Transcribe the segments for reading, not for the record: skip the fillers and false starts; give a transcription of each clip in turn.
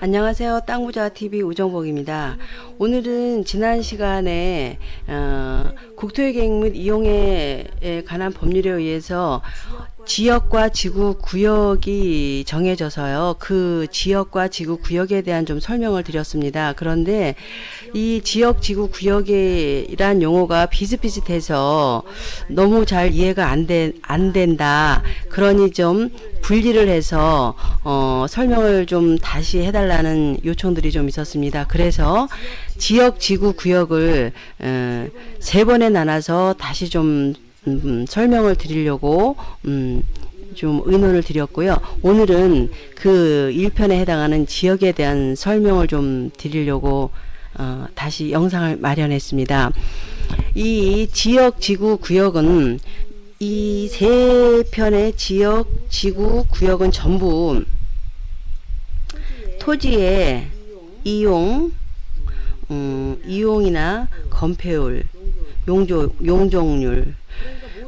안녕하세요. 땅부자TV 우정복입니다. 오늘은 지난 시간에 국토의 계획 및 이용에 관한 법률에 의해서 지역과 지구 구역이 정해져서요. 그 지역과 지구 구역에 대한 좀 설명을 드렸습니다. 그런데 이 지역, 지구, 구역이란 용어가 비슷비슷해서 너무 잘 이해가 안 된다. 그러니 좀 분리를 해서 설명을 좀 다시 해달라는 요청들이 좀 있었습니다. 그래서 지역, 지구, 구역을 세 번에 나눠서 다시 좀 설명을 드리려고 좀 의논을 드렸고요. 오늘은 그 1편에 해당하는 지역에 대한 설명을 좀 드리려고 다시 영상을 마련했습니다. 이 지역, 지구, 구역은 이 세 편의 지역, 지구, 구역은 전부 토지의 이용이나 건폐율, 용적률,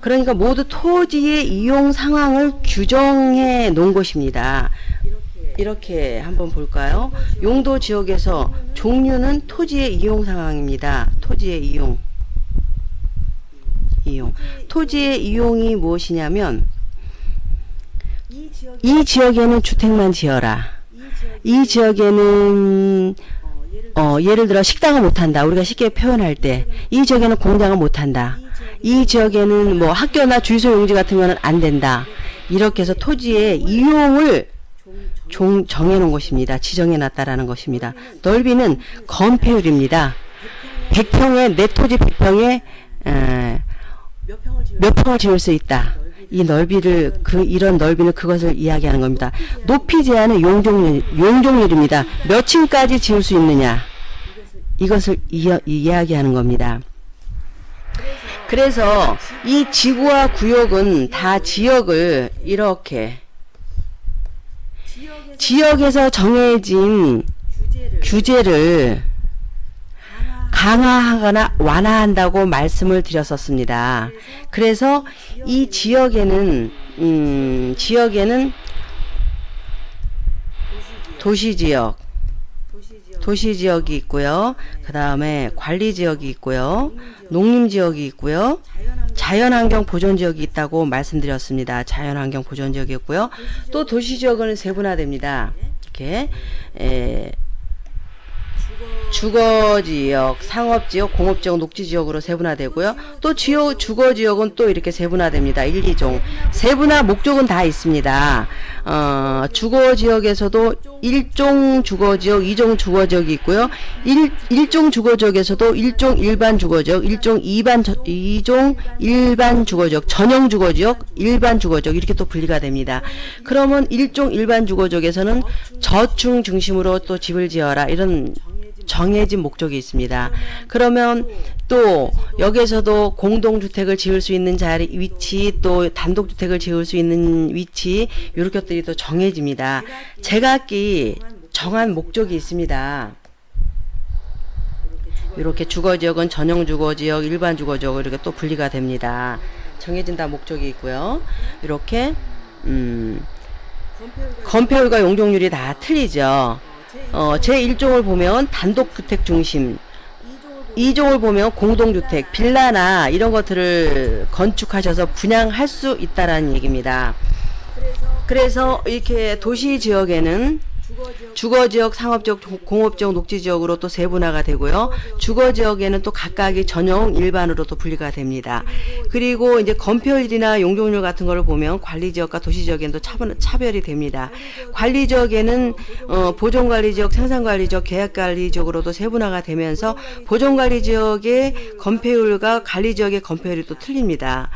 그러니까 모두 토지의 이용 상황을 규정해 놓은 것입니다. 이렇게 한번 볼까요? 용도 지역에서 종류는 토지의 이용 상황입니다. 토지의 이용. 토지의 이용이 무엇이냐면 이 지역에는 주택만 지어라. 이 지역에는 예를 들어 식당을 못한다. 우리가 쉽게 표현할 때 이 지역에는 공장을 못한다. 이 지역에는 뭐 학교나 주유소 용지 같은 거는 안 된다. 이렇게 해서 토지의 이용을 정해놓은 것입니다. 지정해놨다라는 것입니다. 넓이는 건폐율입니다. 100평에 내 토지 100평에 몇 평을 지을 수 있다. 이 넓이를 이런 넓이는 그것을 이야기하는 겁니다. 높이 제한은 용적률입니다. 몇 층까지 지을 수 있느냐. 이것을 이야기하는 겁니다. 그래서 이 지구와 구역은 다 지역을 이렇게 지역에서 정해진 규제를 강화하거나 완화한다고 말씀을 드렸었습니다. 그래서 이 지역에는 도시지역이 있고요. 그 다음에 관리지역이 있고요. 농림지역이 있고요. 자연환경 보존지역이 있다고 말씀드렸습니다. 자연환경 보존지역이 있고요. 또 도시지역은 세분화됩니다. 이렇게 주거지역, 상업지역, 공업지역, 녹지지역으로 세분화되고요. 또 주거지역은 또 이렇게 세분화됩니다. 1, 2종. 세분화 목적은 다 있습니다. 주거지역에서도 1종 주거지역, 2종 주거지역이 있고요. 1종 주거지역에서도 1종 일반 주거지역, 2종 일반 주거지역, 전용 주거지역, 일반 주거지역 이렇게 또 분리가 됩니다. 그러면 1종 일반 주거지역에서는 저층 중심으로 또 집을 지어라 이런 정해진 목적이 있습니다. 그러면 또 여기에서도 공동주택을 지을 수 있는 위치, 또 단독주택을 지을 수 있는 위치 이렇게 것들이 또 정해집니다. 제각기 정한 목적이 있습니다. 이렇게 주거지역은 전용 주거지역, 일반 주거지역 이렇게 또 분리가 됩니다. 정해진다 목적이 있고요. 이렇게 건폐율과 용적률이 다 틀리죠. 제1종을 보면 단독주택 중심, 2종을 보면 공동주택, 빌라나 이런 것들을 건축하셔서 분양할 수 있다라는 얘기입니다. 그래서 이렇게 도시지역에는 주거지역, 상업지역, 공업지역, 녹지지역으로 또 세분화가 되고요. 주거지역에는 또 각각이 전용, 일반으로 또 분리가 됩니다. 그리고 이제 건폐율이나 용적률 같은 거를 보면 관리지역과 도시지역에는 또 차별이 됩니다. 관리지역에는 보존관리지역, 생산관리지역, 계약관리지역으로도 세분화가 되면서 보존관리지역의 건폐율과 관리지역의 건폐율이 또 틀립니다.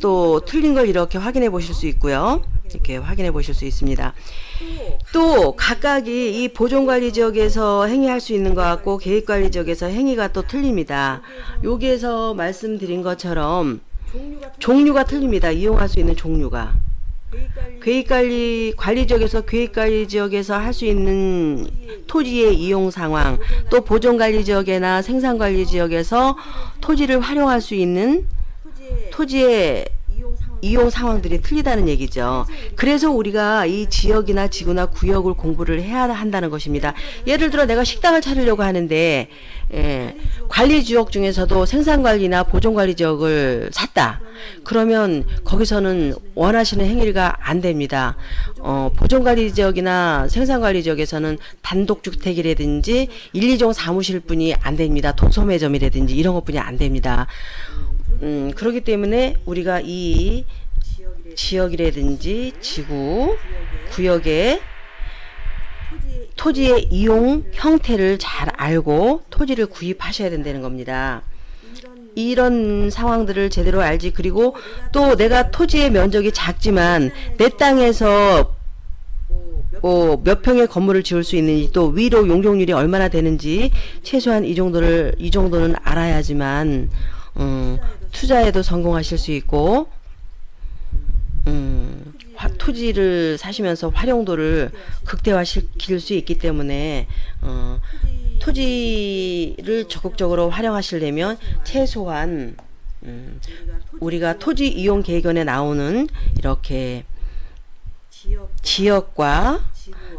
또 틀린 걸 이렇게 확인해 보실 수 있고요. 이렇게 확인해 보실 수 있습니다. 또 각각이 이 보존관리지역에서 행위할 수 있는 것 같고 계획관리지역에서 행위가 또 틀립니다. 여기에서 말씀드린 것처럼 종류가 틀립니다. 이용할 수 있는 종류가. 관리지역에서 계획관리지역에서 할 수 있는 토지의 이용 상황, 또 보존관리지역이나 생산관리지역에서 토지를 활용할 수 있는 토지의 이용 상황들이 틀리다는 얘기죠. 그래서 우리가 이 지역이나 지구나 구역을 공부를 해야 한다는 것입니다. 예를 들어 내가 식당을 차리려고 하는데 관리 지역 중에서도 생산관리나 보존관리 지역을 샀다. 그러면 거기서는 원하시는 행위가 안 됩니다. 보존관리 지역이나 생산관리 지역에서는 단독주택이라든지 1, 2종 사무실뿐이 안 됩니다. 도소매점이라든지 이런 것뿐이 안 됩니다. 그렇기 때문에 우리가 이 지역이라든지 지구, 구역의 토지의 이용 형태를 잘 알고 토지를 구입하셔야 된다는 겁니다. 이런 상황들을 제대로 알지. 그리고 또 내가 토지의 면적이 작지만 내 땅에서 몇 평의 건물을 지을 수 있는지, 또 위로 용적률이 얼마나 되는지 최소한 이 정도는 알아야지만 투자에도 성공하실 수 있고, 토지를 사시면서 활용도를 극대화시킬 수 있기 때문에 토지를 적극적으로 활용하시려면 최소한 우리가 토지 이용 계획안에 나오는 이렇게 지역과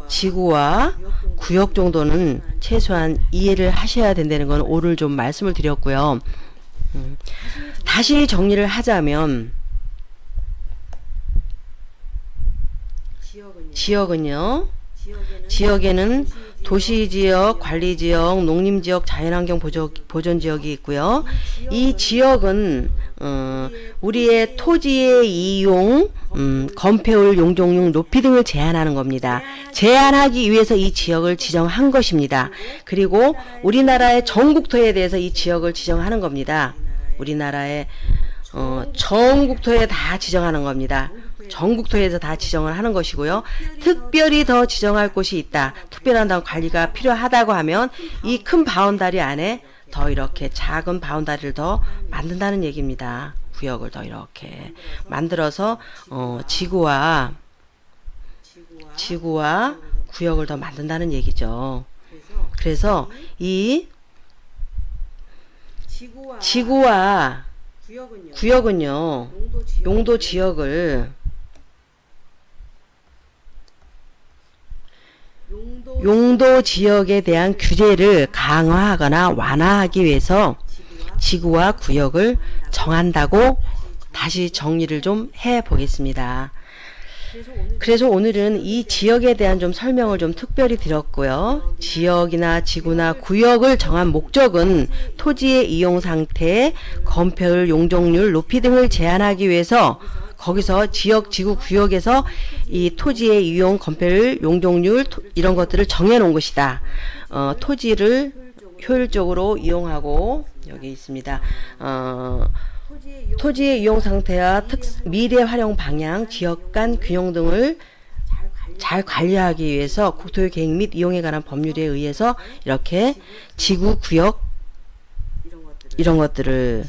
지구와 구역 정도는 최소한 이해를 하셔야 된다는 건 오늘 좀 말씀을 드렸고요. 다시 정리를 하자면 지역에는 도시지역, 관리지역, 농림지역, 자연환경 보존지역이 있고요. 이 지역은 우리의 토지의 이용, 건폐율, 용적률 높이 등을 제한하는 겁니다. 제한하기 위해서 이 지역을 지정한 것입니다. 그리고 우리나라의 전국토에 대해서 이 지역을 지정하는 겁니다. 우리나라의 전국토에 다 지정하는 겁니다. 전국토에서 다 지정을 하는 것이고요. 특별히 더 지정할 곳이 있다. 특별한 관리가 필요하다고 하면 이 큰 바운다리 안에 더 이렇게 작은 바운다리를 더 만든다는 얘기입니다. 구역을 더 이렇게 만들어서 지구와 구역을 더 만든다는 얘기죠. 그래서 이 지구와 구역은요, 용도 지역을 용도 지역에 대한 규제를 강화하거나 완화하기 위해서 지구와 구역을 정한다고 다시 정리를 좀 해 보겠습니다. 그래서 오늘은 이 지역에 대한 좀 설명을 좀 특별히 드렸고요. 지역이나 지구나 구역을 정한 목적은 토지의 이용 상태, 건폐율, 용적률 높이 등을 제한하기 위해서 거기서 지역, 지구, 구역에서 이 토지의 이용, 건폐율, 용적률 이런 것들을 정해 놓은 것이다. 토지를 효율적으로 이용하고, 여기 있습니다. 토지의 이용 상태와 미래 활용 방향, 지역 간 균형 등을 잘 관리하기 위해서 국토의 계획 및 이용에 관한 법률에 의해서 이렇게 지구, 구역 이런 것들을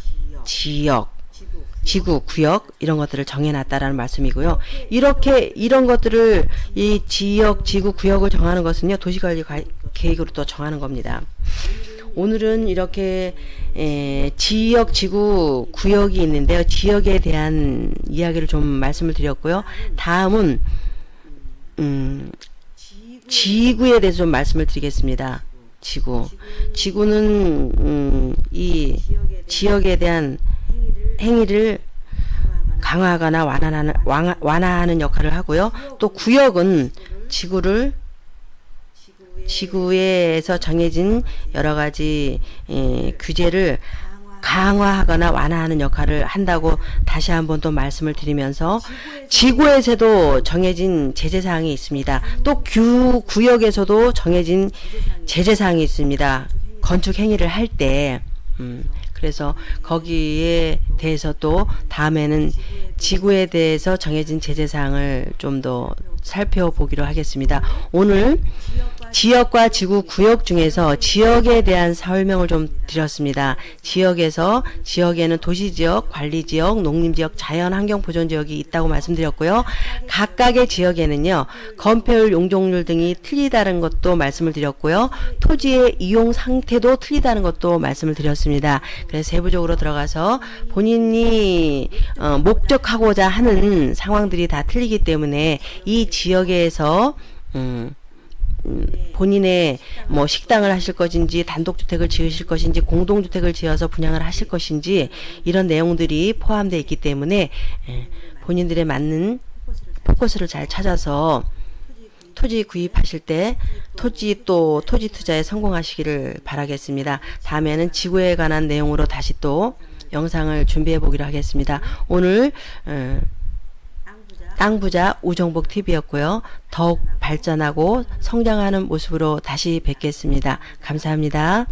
지구, 구역 이런 것들을 정해놨다라는 말씀이고요. 이런 것들을 이 지역, 지구, 구역을 정하는 것은요, 도시관리 계획으로 또 정하는 겁니다. 오늘은 이렇게 지역, 지구, 구역이 있는데요. 지역에 대한 이야기를 좀 말씀을 드렸고요. 다음은 지구에 대해서 좀 말씀을 드리겠습니다. 지구는 이 지역에 대한 행위를 강화하거나 완화하는 역할을 하고요. 또 구역은 지구에서 정해진 여러 가지 규제를 강화하거나 완화하는 역할을 한다고 다시 한번 또 말씀을 드리면서, 지구에서도 정해진 제재사항이 있습니다. 또 구역에서도 정해진 제재사항이 있습니다. 건축 행위를 할 때. 그래서 거기에 대해서 또 다음에는 지구에 대해서 정해진 제재사항을 좀 더 살펴보기로 하겠습니다. 오늘 지역과 지구 구역 중에서 지역에 대한 설명을 좀 드렸습니다. 지역에는 도시지역, 관리지역, 농림지역, 자연환경보존지역이 있다고 말씀드렸고요. 각각의 지역에는요, 건폐율, 용적률 등이 틀리다는 것도 말씀을 드렸고요. 토지의 이용 상태도 틀리다는 것도 말씀을 드렸습니다. 그래서 세부적으로 들어가서 본인이 목적하고자 하는 상황들이 다 틀리기 때문에 이 지역에서 본인의 뭐 식당을 하실 것인지 단독주택을 지으실 것인지 공동주택을 지어서 분양을 하실 것인지 이런 내용들이 포함되어 있기 때문에 본인들의 맞는 포커스를 잘 찾아서 토지 구입하실 때 토지 투자에 성공하시기를 바라겠습니다. 다음에는 지구에 관한 내용으로 다시 또 영상을 준비해 보기로 하겠습니다. 오늘 땅부자 우정복 TV였고요. 더욱 발전하고 성장하는 모습으로 다시 뵙겠습니다. 감사합니다.